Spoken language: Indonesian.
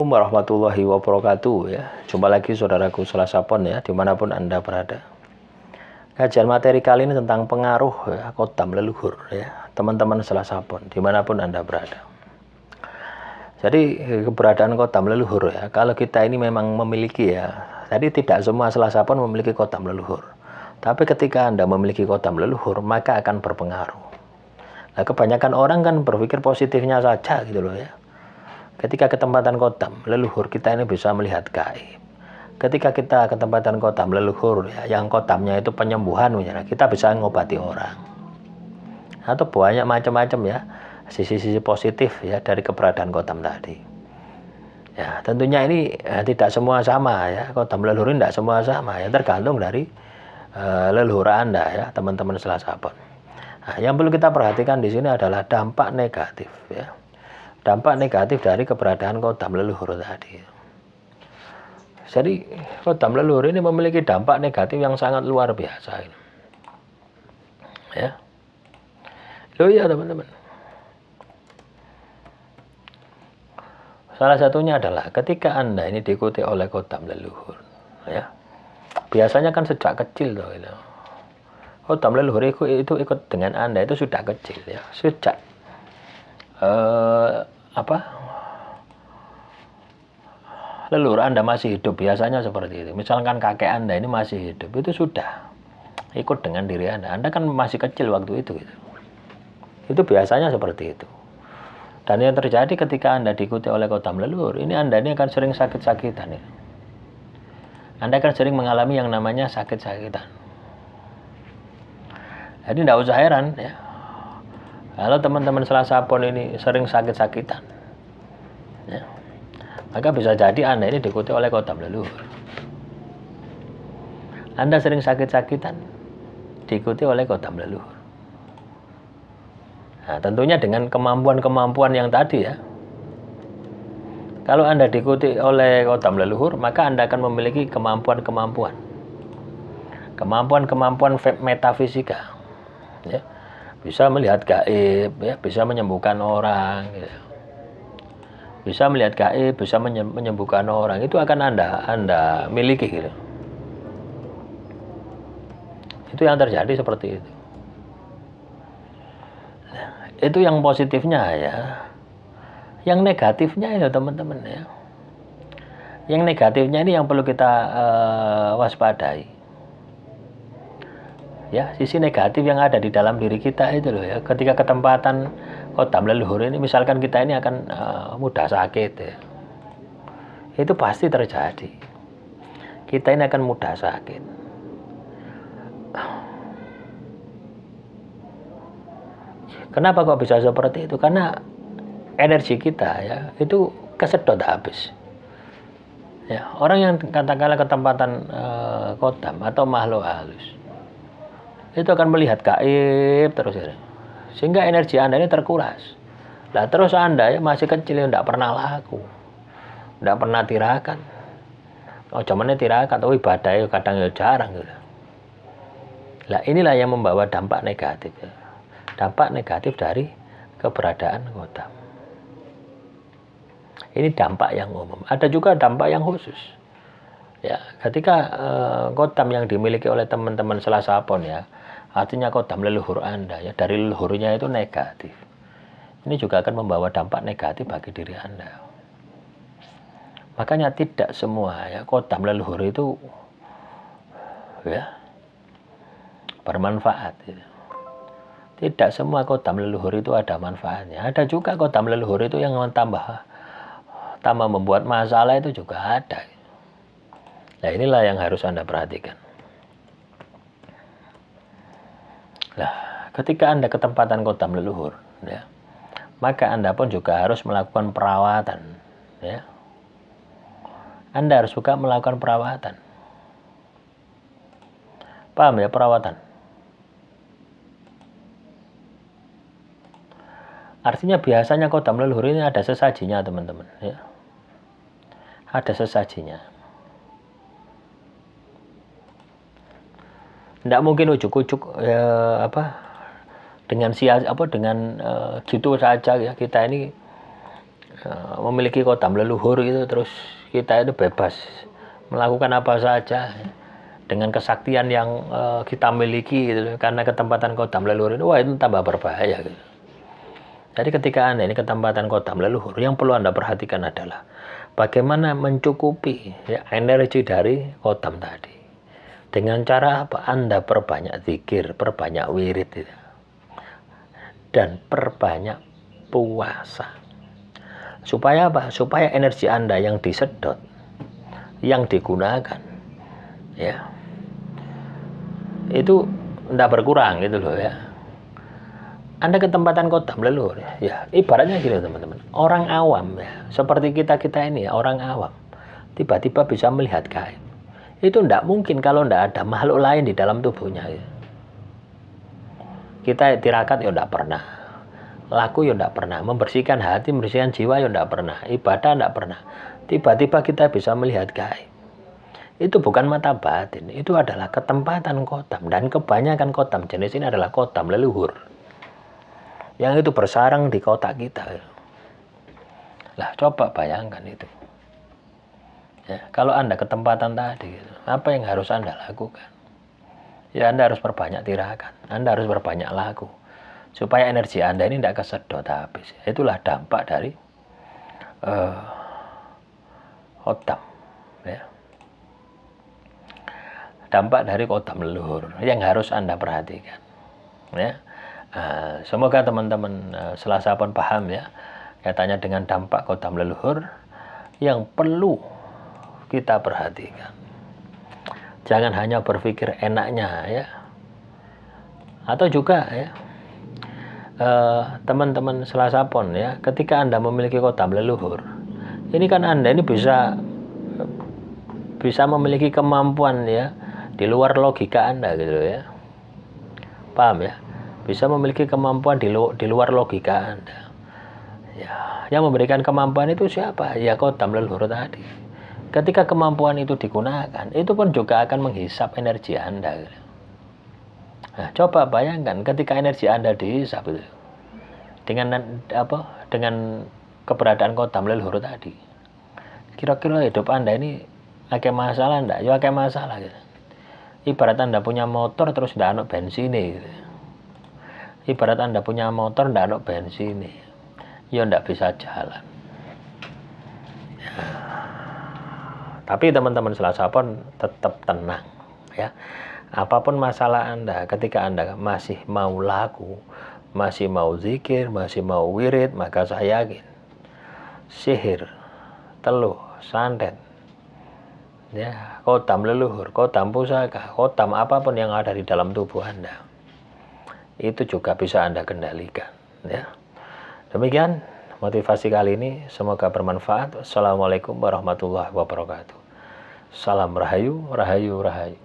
Warahmatullahi wabarakatuh ya. Jumpa lagi saudaraku Selasa Pon ya, dimanapun Anda berada. Kajian materi kali ini tentang pengaruh ya, kodam leluhur ya, teman-teman Selasa Pon, dimanapun Anda berada. Jadi keberadaan kodam leluhur ya, kalau kita ini memang memiliki ya, jadi tidak semua Selasa Pon memiliki kodam leluhur. Tapi ketika Anda memiliki kodam leluhur, maka akan berpengaruh. Nah, kebanyakan orang kan berpikir positifnya saja gitu loh ya. Ketika ketempatan kodam leluhur, kita ini bisa melihat gaib. Ketika kita ketempatan kodam leluhur, ya, yang kodamnya itu penyembuhan, misalnya, kita bisa ngobati orang. Atau banyak macam-macam ya, sisi-sisi positif ya dari keberadaan kodam tadi. Ya, tentunya ini tidak semua sama ya, kodam leluhur ini tidak semua sama ya, tergantung dari leluhur Anda ya, teman-teman Selasa Pon. Nah, yang perlu kita perhatikan di sini adalah dampak negatif ya. Dampak negatif dari keberadaan kodam leluhur tadi. Jadi kodam leluhur ini memiliki dampak negatif yang sangat luar biasa. Ya, loh ya teman-teman. Salah satunya adalah ketika Anda ini diikuti oleh kodam leluhur. Ya, biasanya kan sejak kecil tuh. Gitu. Kodam leluhur itu ikut dengan Anda itu sudah kecil ya, sejak leluhur Anda masih hidup, biasanya seperti itu. Misalkan kakek Anda ini masih hidup, itu sudah ikut dengan diri Anda. Anda kan masih kecil waktu itu gitu. Itu biasanya seperti itu. Dan yang terjadi ketika Anda diikuti oleh kodam leluhur, ini Anda ini akan sering sakit-sakitan ya. Anda akan sering mengalami yang namanya sakit-sakitan. Jadi tidak usah heran ya, kalau teman-teman Selasa Pon ini sering sakit-sakitan ya, maka bisa jadi Anda ini diikuti oleh kodam leluhur. Anda sering sakit-sakitan, diikuti oleh kodam leluhur. Nah, tentunya dengan kemampuan-kemampuan yang tadi ya. Kalau Anda diikuti oleh kodam leluhur, maka Anda akan memiliki kemampuan-kemampuan. Kemampuan-kemampuan metafisika. Ya. Bisa melihat gaib, ya, bisa menyembuhkan orang, ya. Bisa melihat gaib, bisa menyembuhkan orang, itu akan Anda miliki gitu. Itu yang terjadi seperti itu. Nah, itu yang positifnya ya. Yang negatifnya itu teman-teman ya. Yang negatifnya ini yang perlu kita waspadai. Ya, sisi negatif yang ada di dalam diri kita itu loh ya. Ketika ketempatan kodam leluhur ini, misalkan kita ini akan mudah sakit ya. Itu pasti terjadi. Kita ini akan mudah sakit. Kenapa kok bisa seperti itu? Karena energi kita ya, itu kesedot habis. Ya, orang yang katakanlah ketempatan kodam atau makhluk halus, itu akan melihat gaib terus ya. Sehingga energi Anda ini terkuras. Nah, terus Anda ya masih kecil, tidak pernah laku, tidak pernah tirakat. Oh, cuman tirakat, oh ibadah ya kadang ya jarang gitu. Nah, inilah yang membawa dampak negatif ya. Dampak negatif dari keberadaan kodam. Ini dampak yang umum. Ada juga dampak yang khusus. Ya, ketika kodam yang dimiliki oleh teman-teman Selasa Pon ya, artinya kodam leluhur Anda ya, dari leluhurnya itu negatif. Ini juga akan membawa dampak negatif bagi diri Anda. Makanya tidak semua ya kodam leluhur itu ya bermanfaat. Ya. Tidak semua kodam leluhur itu ada manfaatnya. Ada juga kodam leluhur itu yang tambah membuat masalah, itu juga ada. Nah, inilah yang harus Anda perhatikan. Nah, ketika Anda ketempatan kodam leluhur, ya, maka Anda pun juga harus melakukan perawatan. Ya. Anda harus juga melakukan perawatan. Paham ya, perawatan? Artinya biasanya kodam leluhur ini ada sesajinya teman-teman. Ya. Ada sesajinya. Tidak mungkin ujuk-ujuk ya, dengan gitu saja ya kita ini memiliki kodam leluhur itu, terus kita itu bebas melakukan apa saja dengan kesaktian yang kita miliki gitu, karena ketempatan kodam leluhur itu, wah itu tambah berbahaya gitu. Jadi ketika Anda ini ketempatan kodam leluhur, yang perlu Anda perhatikan adalah bagaimana mencukupi ya, energi dari kodam tadi. Dengan cara apa? Anda perbanyak zikir, perbanyak wirid gitu. Dan perbanyak puasa. Supaya apa? Supaya energi Anda yang disedot, yang digunakan, ya, itu tidak berkurang gitu loh ya. Anda ketempatan kodam leluhur ya, ibaratnya gini teman-teman, orang awam ya, seperti kita ini ya, orang awam tiba-tiba bisa melihat gaib, itu tidak mungkin kalau tidak ada makhluk lain di dalam tubuhnya ya. Kita tirakat ya tidak pernah, laku ya tidak pernah, membersihkan hati, membersihkan jiwa ya tidak pernah, ibadah tidak pernah. Tiba-tiba kita bisa melihat gaib. Itu bukan mata batin, itu adalah ketempatan kodam. Dan kebanyakan kodam jenis ini adalah kodam leluhur, yang itu bersarang di kotak kita. Lah coba bayangkan itu. Ya, kalau Anda ketempatan tadi, apa yang harus Anda lakukan? Ya Anda harus perbanyak tirakat, Anda harus perbanyak laku, supaya energi Anda ini tidak kesedot habis. Itulah dampak dari kodam. Ya. Dampak dari kodam leluhur yang harus Anda perhatikan. Ya. Semoga teman-teman Selasa Pon paham ya, kaitannya dengan dampak kodam leluhur yang perlu kita perhatikan. Jangan hanya berpikir enaknya ya, atau juga ya teman-teman Selasa Pon ya, ketika Anda memiliki kodam leluhur, ini kan Anda ini bisa memiliki kemampuan ya di luar logika Anda gitu ya, paham ya? Bisa memiliki kemampuan di luar logika Anda. Ya, yang memberikan kemampuan itu siapa? Ya kodam leluhur tadi. Ketika kemampuan itu digunakan, itu pun juga akan menghisap energi Anda. Nah, coba bayangkan ketika energi Anda dihisap itu, dengan keberadaan kodam leluhur tadi, kira-kira hidup Anda ini ada masalah enggak? Ya ada masalah gitu. Ibarat Anda punya motor terus tidak ada bensin gitu. Ibarat Anda punya motor tidak ada bensin, ya tidak bisa jalan. Ya. Tapi teman-teman Selasa Pon tetap tenang ya. Apapun masalah Anda, ketika Anda masih mau laku, masih mau zikir, masih mau wirid, maka saya yakin sihir, teluh, santet, ya, kodam leluhur, kodam pusaka, kodam apapun yang ada di dalam tubuh Anda, itu juga bisa Anda kendalikan ya. Demikian motivasi kali ini, semoga bermanfaat. Assalamualaikum warahmatullahi wabarakatuh. Salam rahayu, rahayu, rahayu.